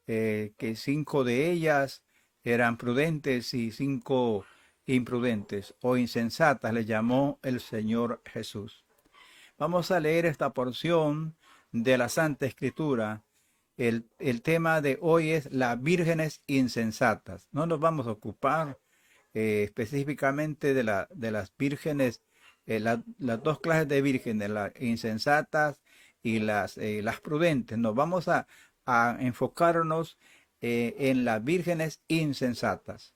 que 5 de ellas eran prudentes y 5 imprudentes o insensatas, le llamó el Señor Jesús. Vamos a leer esta porción de la Santa Escritura. El tema de hoy es las vírgenes insensatas. No nos vamos a ocupar específicamente de las vírgenes, las dos clases de vírgenes, las insensatas y las prudentes. Nos vamos a enfocarnos en las vírgenes insensatas.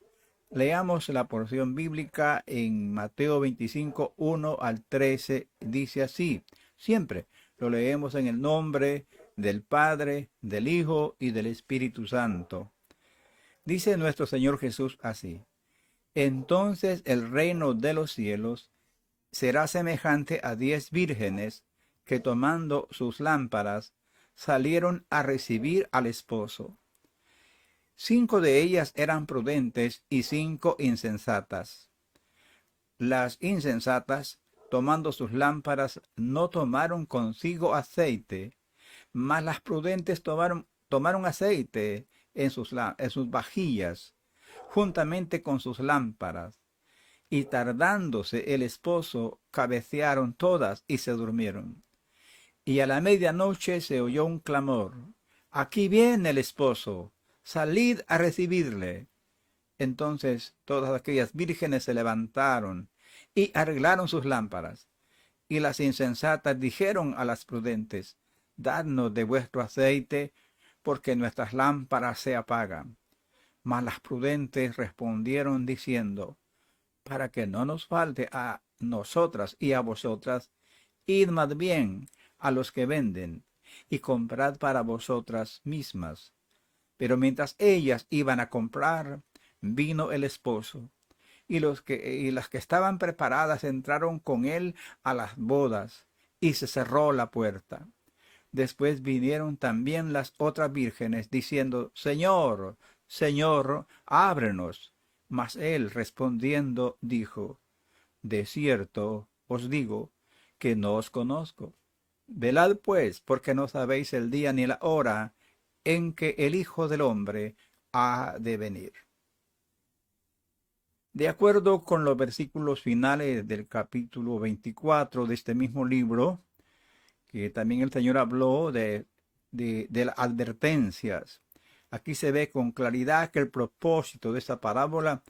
Leamos la porción bíblica en Mateo 25, 1 al 13. Dice así, siempre lo leemos en el nombre del Padre, del Hijo y del Espíritu Santo. Dice nuestro Señor Jesús así, entonces el reino de los cielos será semejante a 10 vírgenes que tomando sus lámparas salieron a recibir al esposo. 5 de ellas eran prudentes y 5 insensatas. Las insensatas, tomando sus lámparas, no tomaron consigo aceite, mas las prudentes tomaron aceite en sus vajillas, juntamente con sus lámparas. Y tardándose el esposo, cabecearon todas y se durmieron. Y a la medianoche se oyó un clamor, aquí viene el esposo, salid a recibirle. Entonces todas aquellas vírgenes se levantaron y arreglaron sus lámparas. Y las insensatas dijeron a las prudentes, dadnos de vuestro aceite, porque nuestras lámparas se apagan. Mas las prudentes respondieron diciendo, para que no nos falte a nosotras y a vosotras, id más bien a los que venden y comprad para vosotras mismas. Pero mientras ellas iban a comprar, vino el esposo, y las que estaban preparadas entraron con él a las bodas, y se cerró la puerta. Después vinieron también las otras vírgenes, diciendo, Señor, Señor, ábrenos. Mas él respondiendo dijo, de cierto os digo que no os conozco. Velad pues, porque no sabéis el día ni la hora en que el Hijo del Hombre ha de venir. De acuerdo con los versículos finales del capítulo 24 de este mismo libro, que también el Señor habló de las advertencias. Aquí se ve con claridad que el propósito de esta parábola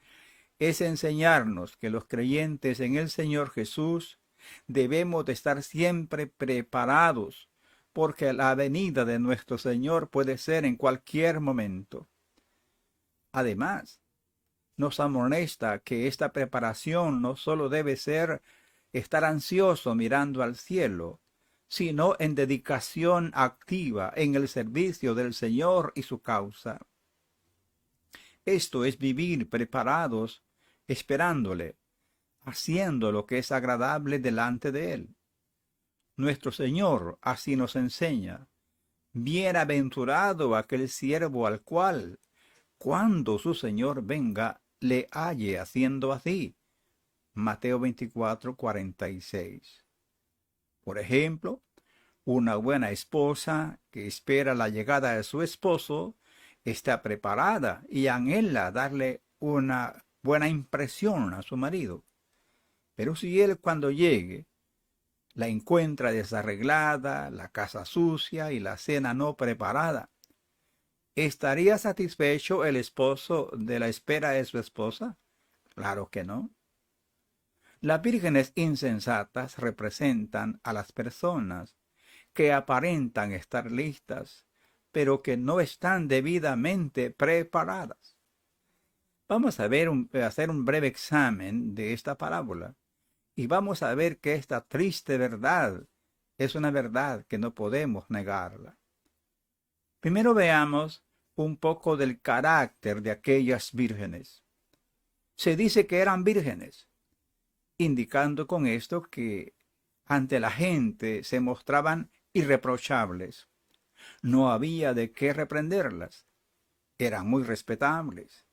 es enseñarnos que los creyentes en el Señor Jesús debemos de estar siempre preparados, porque la venida de nuestro Señor puede ser en cualquier momento. Además, nos amonesta que esta preparación no solo debe ser estar ansioso mirando al cielo, sino en dedicación activa en el servicio del Señor y su causa. Esto es vivir preparados, esperándole, haciendo lo que es agradable delante de Él. Nuestro Señor así nos enseña. Bienaventurado aquel siervo al cual, cuando su Señor venga, le halle haciendo así. Mateo 24, 46. Por ejemplo, una buena esposa que espera la llegada de su esposo está preparada y anhela darle una buena impresión a su marido. Pero si él cuando llegue la encuentra desarreglada, la casa sucia y la cena no preparada, ¿estaría satisfecho el esposo de la espera de su esposa? Claro que no. Las vírgenes insensatas representan a las personas que aparentan estar listas, pero que no están debidamente preparadas. Vamos a hacer un breve examen de esta parábola y vamos a ver que esta triste verdad es una verdad que no podemos negarla. Primero veamos un poco del carácter de aquellas vírgenes. Se dice que eran vírgenes, indicando con esto que ante la gente se mostraban irreprochables. No había de qué reprenderlas. Eran muy respetables.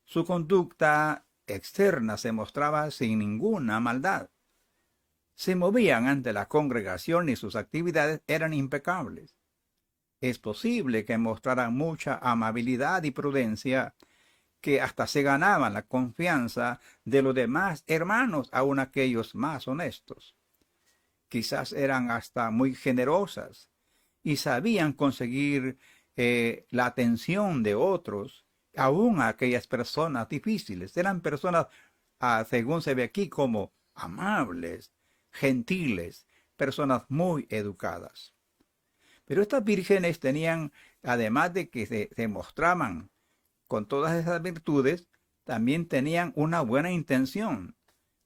Su conducta externa se mostraba sin ninguna maldad. Se movían ante la congregación y sus actividades eran impecables. Es posible que mostraran mucha amabilidad y prudencia, que hasta se ganaban la confianza de los demás hermanos, aun aquellos más honestos. Quizás eran hasta muy generosas y sabían conseguir la atención de otros, aun a aquellas personas difíciles. Eran personas, según se ve aquí, como amables, gentiles, personas muy educadas. Pero estas vírgenes tenían, además de que se mostraban con todas esas virtudes, también tenían una buena intención.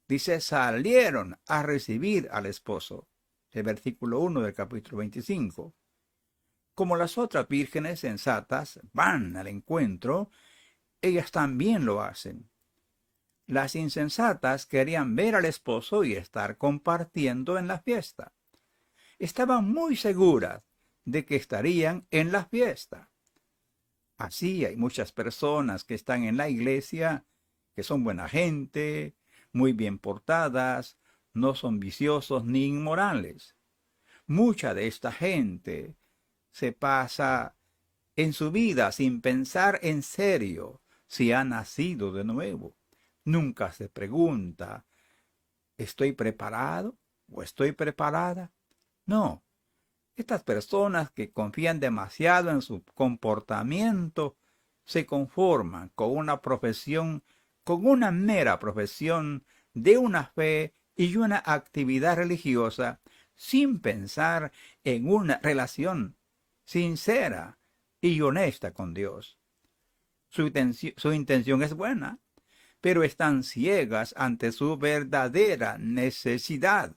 Dice, salieron a recibir al esposo. El versículo 1 del capítulo 25. Como las otras vírgenes sensatas van al encuentro, ellas también lo hacen. Las insensatas querían ver al esposo y estar compartiendo en la fiesta. Estaban muy seguras de que estarían en la fiesta. Así hay muchas personas que están en la iglesia, que son buena gente, muy bien portadas, no son viciosos ni inmorales. Mucha de esta gente se pasa en su vida sin pensar en serio si ha nacido de nuevo. Nunca se pregunta, ¿estoy preparado o estoy preparada? No. Estas personas que confían demasiado en su comportamiento se conforman con una profesión, con una mera profesión de una fe y una actividad religiosa sin pensar en una relación sincera y honesta con Dios. Su intención es buena, pero están ciegas ante su verdadera necesidad.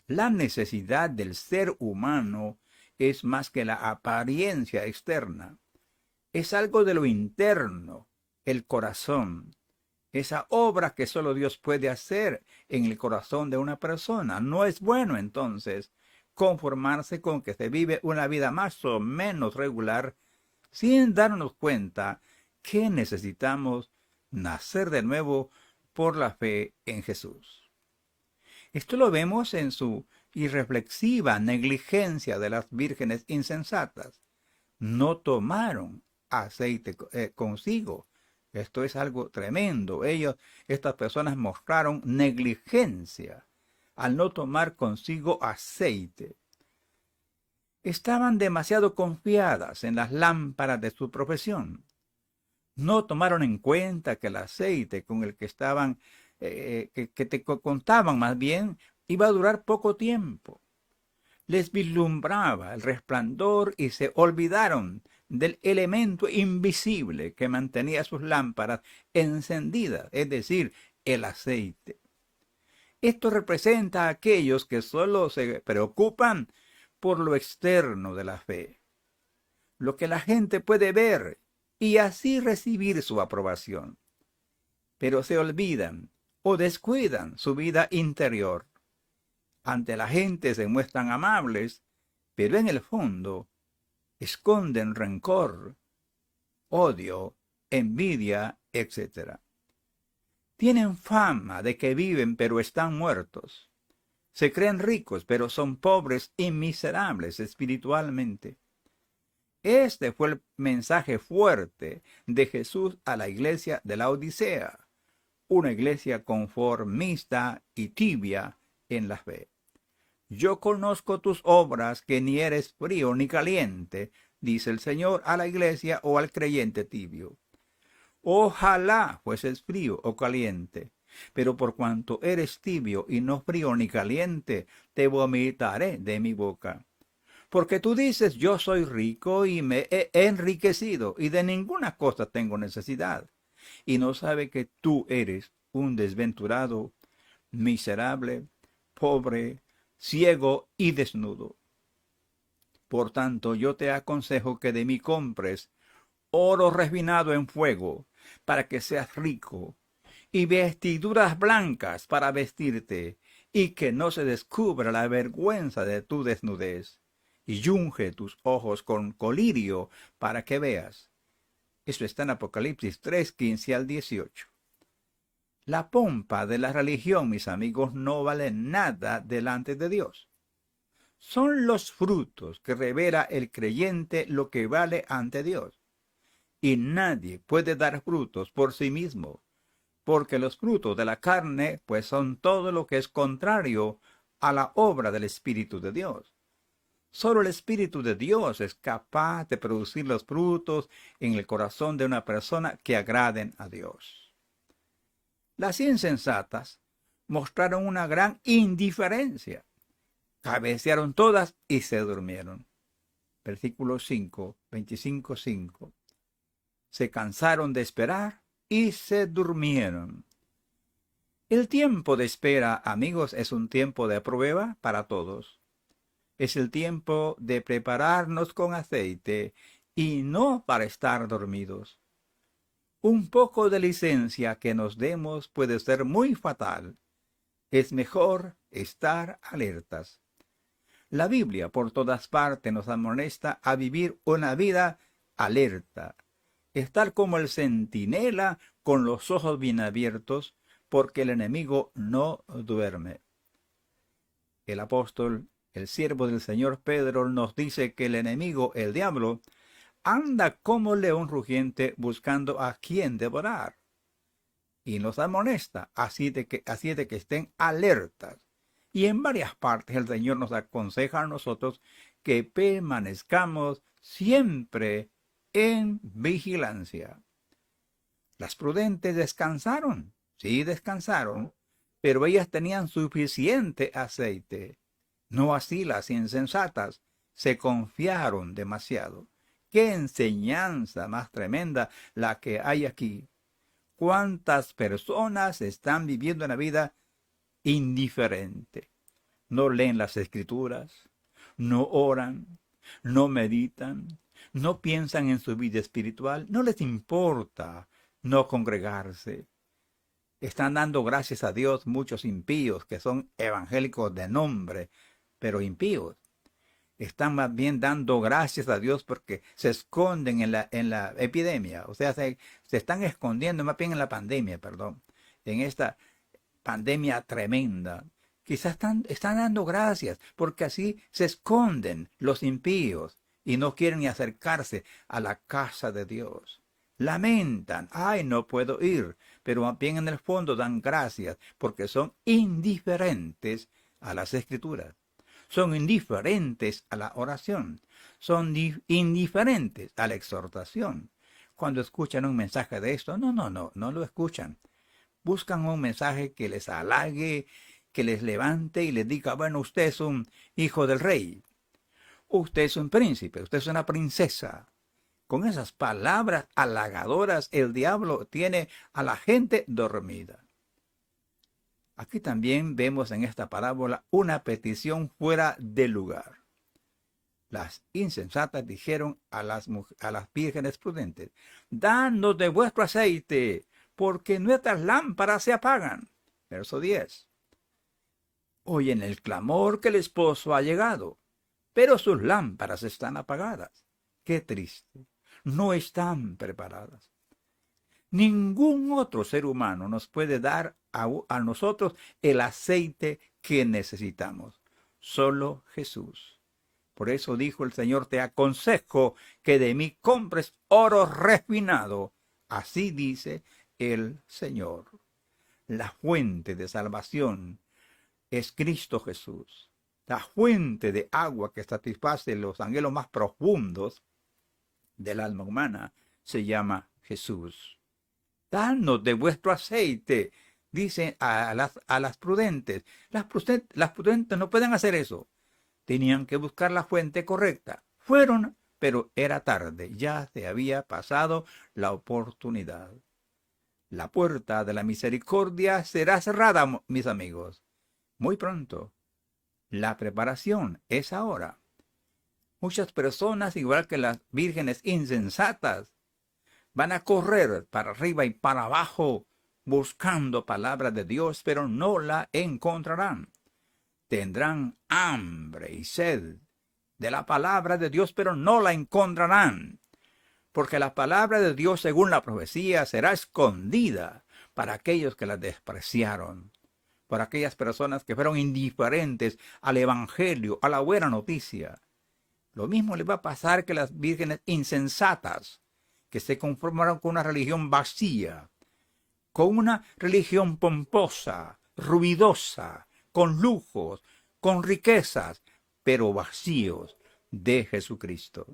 La necesidad del ser humano es más que la apariencia externa. Es algo de lo interno, el corazón. Esa obra que solo Dios puede hacer en el corazón de una persona. No es bueno entonces conformarse con que se vive una vida más o menos regular sin darnos cuenta que necesitamos nacer de nuevo por la fe en Jesús. Esto lo vemos en su irreflexiva negligencia de las vírgenes insensatas. No tomaron aceite consigo. Esto es algo tremendo. Estas personas mostraron negligencia al no tomar consigo aceite. Estaban demasiado confiadas en las lámparas de su profesión. No tomaron en cuenta que el aceite con el que estaban, que te contaban más bien, iba a durar poco tiempo. Les vislumbraba el resplandor y se olvidaron del elemento invisible que mantenía sus lámparas encendidas, es decir, el aceite. Esto representa a aquellos que solo se preocupan por lo externo de la fe, lo que la gente puede ver y así recibir su aprobación. Pero se olvidan o descuidan su vida interior. Ante la gente se muestran amables, pero en el fondo esconden rencor, odio, envidia, etc. Tienen fama de que viven pero están muertos. Se creen ricos pero son pobres y miserables espiritualmente. Este fue el mensaje fuerte de Jesús a la iglesia de la Odisea, una iglesia conformista y tibia en la fe. Yo conozco tus obras, que ni eres frío ni caliente, dice el Señor a la iglesia o al creyente tibio. Ojalá fueses frío o caliente, pero por cuanto eres tibio y no frío ni caliente, te vomitaré de mi boca. Porque tú dices, yo soy rico y me he enriquecido y de ninguna cosa tengo necesidad. Y no sabe que tú eres un desventurado, miserable, pobre, ciego y desnudo. Por tanto, yo te aconsejo que de mí compres oro refinado en fuego, para que seas rico, y vestiduras blancas para vestirte, y que no se descubra la vergüenza de tu desnudez. Y unge tus ojos con colirio para que veas. Eso está en Apocalipsis 3, 15 al 18. La pompa de la religión, mis amigos, no vale nada delante de Dios. Son los frutos que revela el creyente lo que vale ante Dios. Y nadie puede dar frutos por sí mismo, porque los frutos de la carne, pues son todo lo que es contrario a la obra del Espíritu de Dios. Solo el Espíritu de Dios es capaz de producir los frutos en el corazón de una persona que agraden a Dios. Las insensatas mostraron una gran indiferencia. Cabecearon todas y se durmieron. Versículo 5, 25:5. Se cansaron de esperar y se durmieron. El tiempo de espera, amigos, es un tiempo de prueba para todos. Es el tiempo de prepararnos con aceite y no para estar dormidos. Un poco de licencia que nos demos puede ser muy fatal. Es mejor estar alertas. La Biblia por todas partes nos amonesta a vivir una vida alerta, estar como el centinela con los ojos bien abiertos, porque el enemigo no duerme. El apóstol, el siervo del Señor Pedro, nos dice que el enemigo, el diablo, anda como león rugiente buscando a quien devorar. Y nos amonesta así de que estén alertas. Y en varias partes el Señor nos aconseja a nosotros que permanezcamos siempre en vigilancia. Las prudentes descansaron, sí descansaron, pero ellas tenían suficiente aceite. No así las insensatas, se confiaron demasiado. ¡Qué enseñanza más tremenda la que hay aquí! ¿Cuántas personas están viviendo una vida indiferente? No leen las escrituras, no oran, no meditan, no piensan en su vida espiritual, no les importa no congregarse. Están dando gracias a Dios muchos impíos que son evangélicos de nombre, pero impíos. Están más bien dando gracias a Dios porque se esconden en la epidemia. O sea, se están escondiendo más bien en la pandemia, perdón. En esta pandemia tremenda. Quizás están dando gracias porque así se esconden los impíos y no quieren ni acercarse a la casa de Dios. Lamentan, ay, no puedo ir, pero más bien en el fondo dan gracias porque son indiferentes a las escrituras. Son indiferentes a la oración. Son indiferentes a la exhortación. Cuando escuchan un mensaje de esto, no lo escuchan. Buscan un mensaje que les halague, que les levante y les diga, bueno, usted es un hijo del rey. Usted es un príncipe, usted es una princesa. Con esas palabras halagadoras, el diablo tiene a la gente dormida. Aquí también vemos en esta parábola una petición fuera de lugar. Las insensatas dijeron a las vírgenes prudentes, danos de vuestro aceite, porque nuestras lámparas se apagan. Verso 10. Oyen el clamor que el esposo ha llegado, pero sus lámparas están apagadas. Qué triste. No están preparadas. Ningún otro ser humano nos puede dar a nosotros el aceite que necesitamos. Solo Jesús. Por eso dijo el Señor, te aconsejo que de mí compres oro refinado. Así dice el Señor. La fuente de salvación es Cristo Jesús. La fuente de agua que satisface los anhelos más profundos del alma humana se llama Jesús. Danos de vuestro aceite, dice a las prudentes. Las prudentes no pueden hacer eso. Tenían que buscar la fuente correcta. Fueron, pero era tarde. Ya se había pasado la oportunidad. La puerta de la misericordia será cerrada, mis amigos. Muy pronto. La preparación es ahora. Muchas personas, igual que las vírgenes insensatas, van a correr para arriba y para abajo buscando palabra de Dios, pero no la encontrarán. Tendrán hambre y sed de la palabra de Dios, pero no la encontrarán. Porque la palabra de Dios, según la profecía, será escondida para aquellos que la despreciaron. por aquellas personas que fueron indiferentes al evangelio, a la buena noticia. Lo mismo le va a pasar que las vírgenes insensatas, que se conformaron con una religión vacía, con una religión pomposa, ruidosa, con lujos, con riquezas, pero vacíos de Jesucristo.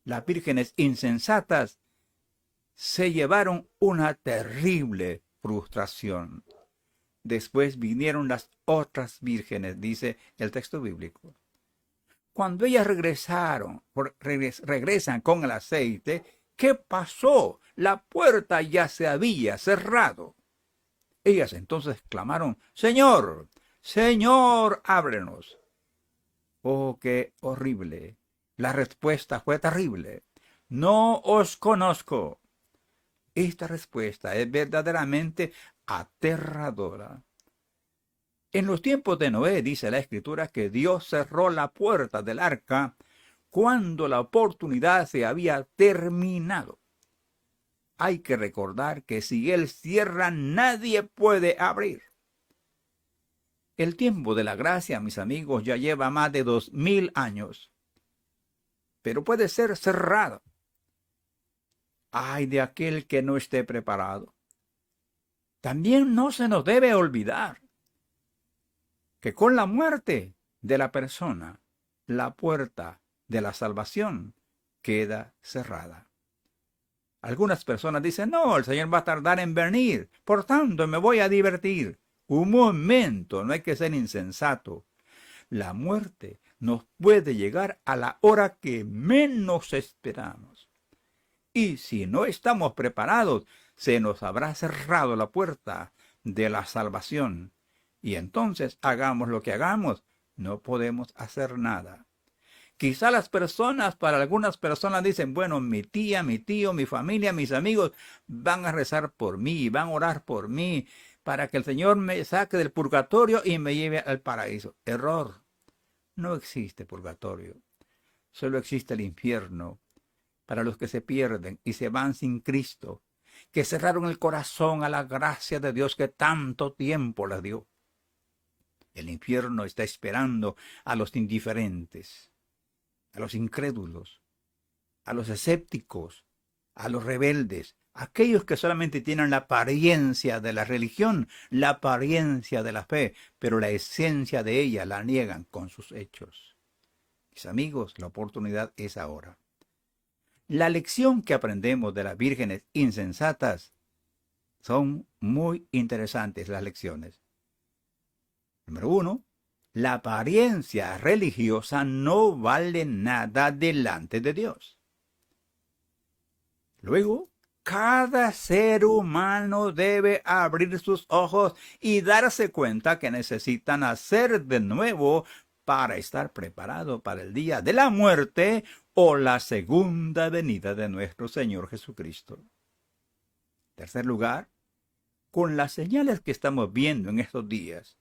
Las vírgenes insensatas se llevaron una terrible frustración. Después vinieron las otras vírgenes, dice el texto bíblico. Cuando ellas regresan con el aceite, ¿qué pasó? La puerta ya se había cerrado. Ellas entonces clamaron, Señor, Señor, ábrenos. Oh, qué horrible. La respuesta fue terrible. No os conozco. Esta respuesta es verdaderamente aterradora. En los tiempos de Noé dice la Escritura que Dios cerró la puerta del arca cuando la oportunidad se había terminado. Hay que recordar que si Él cierra, nadie puede abrir. El tiempo de la gracia, mis amigos, ya lleva más de 2000 años, pero puede ser cerrado. Ay de aquel que no esté preparado. También no se nos debe olvidar que con la muerte de la persona, la puerta de la salvación queda cerrada. Algunas personas dicen, no, el Señor va a tardar en venir, por tanto me voy a divertir. Un momento, no hay que ser insensato. La muerte nos puede llegar a la hora que menos esperamos. Y si no estamos preparados, se nos habrá cerrado la puerta de la salvación. Y entonces hagamos lo que hagamos, no podemos hacer nada. Quizá para algunas personas dicen, bueno, mi tía, mi tío, mi familia, mis amigos van a rezar por mí, van a orar por mí, para que el Señor me saque del purgatorio y me lleve al paraíso. Error. No existe purgatorio. Solo existe el infierno para los que se pierden y se van sin Cristo, que cerraron el corazón a la gracia de Dios que tanto tiempo les dio. El infierno está esperando a los indiferentes, a los incrédulos, a los escépticos, a los rebeldes, aquellos que solamente tienen la apariencia de la religión, la apariencia de la fe, pero la esencia de ella la niegan con sus hechos. Mis amigos, la oportunidad es ahora. La lección que aprendemos de las vírgenes insensatas son muy interesantes las lecciones. Número 1. La apariencia religiosa no vale nada delante de Dios. Luego, cada ser humano debe abrir sus ojos y darse cuenta que necesita nacer de nuevo para estar preparado para el día de la muerte o la segunda venida de nuestro Señor Jesucristo. En tercer lugar, con las señales que estamos viendo en estos días,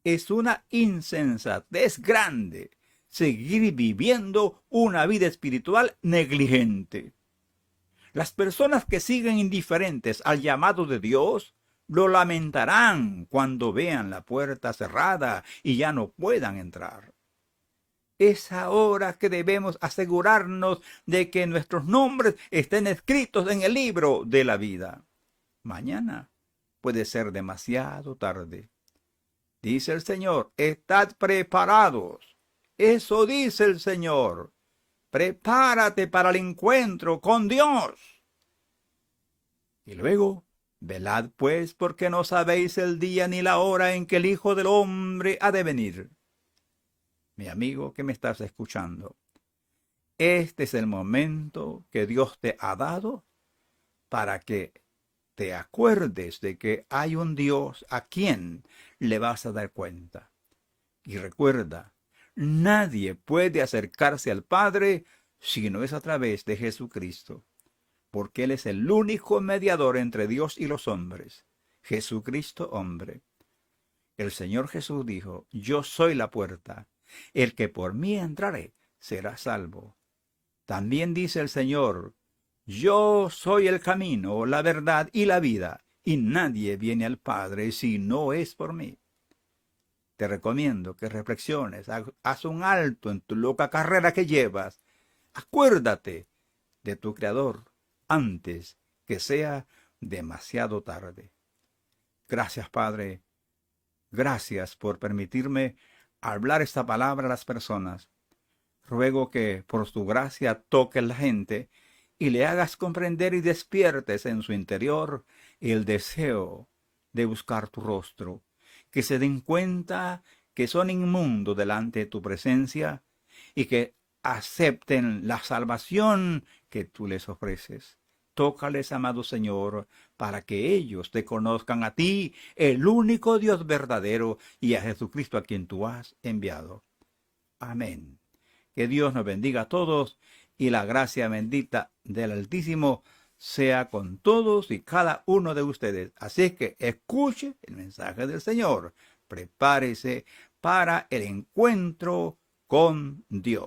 es una insensatez grande seguir viviendo una vida espiritual negligente. Las personas que siguen indiferentes al llamado de Dios lo lamentarán cuando vean la puerta cerrada y ya no puedan entrar. Es ahora que debemos asegurarnos de que nuestros nombres estén escritos en el libro de la vida. Mañana puede ser demasiado tarde. Dice el Señor, estad preparados. Eso dice el Señor. Prepárate para el encuentro con Dios. Y luego, velad pues, porque no sabéis el día ni la hora en que el Hijo del Hombre ha de venir. Mi amigo que me estás escuchando, este es el momento que Dios te ha dado para que te acuerdes de que hay un Dios a quien le vas a dar cuenta. Y recuerda, nadie puede acercarse al Padre si no es a través de Jesucristo, porque Él es el único mediador entre Dios y los hombres, Jesucristo hombre. El Señor Jesús dijo, yo soy la puerta, el que por mí entrare será salvo. También dice el Señor, yo soy el camino, la verdad y la vida, y nadie viene al Padre si no es por mí. Te recomiendo que reflexiones, haz un alto en tu loca carrera que llevas. Acuérdate de tu Creador antes que sea demasiado tarde. Gracias, Padre. Gracias por permitirme hablar esta palabra a las personas. Ruego que por tu gracia toques la gente y le hagas comprender y despiertes en su interior el deseo de buscar tu rostro, que se den cuenta que son inmundos delante de tu presencia y que acepten la salvación que tú les ofreces. Tócales, amado Señor, para que ellos te conozcan a ti, el único Dios verdadero, y a Jesucristo a quien tú has enviado. Amén. Que Dios nos bendiga a todos y la gracia bendita del Altísimo sea con todos y cada uno de ustedes. Así que escuche el mensaje del Señor. Prepárese para el encuentro con Dios.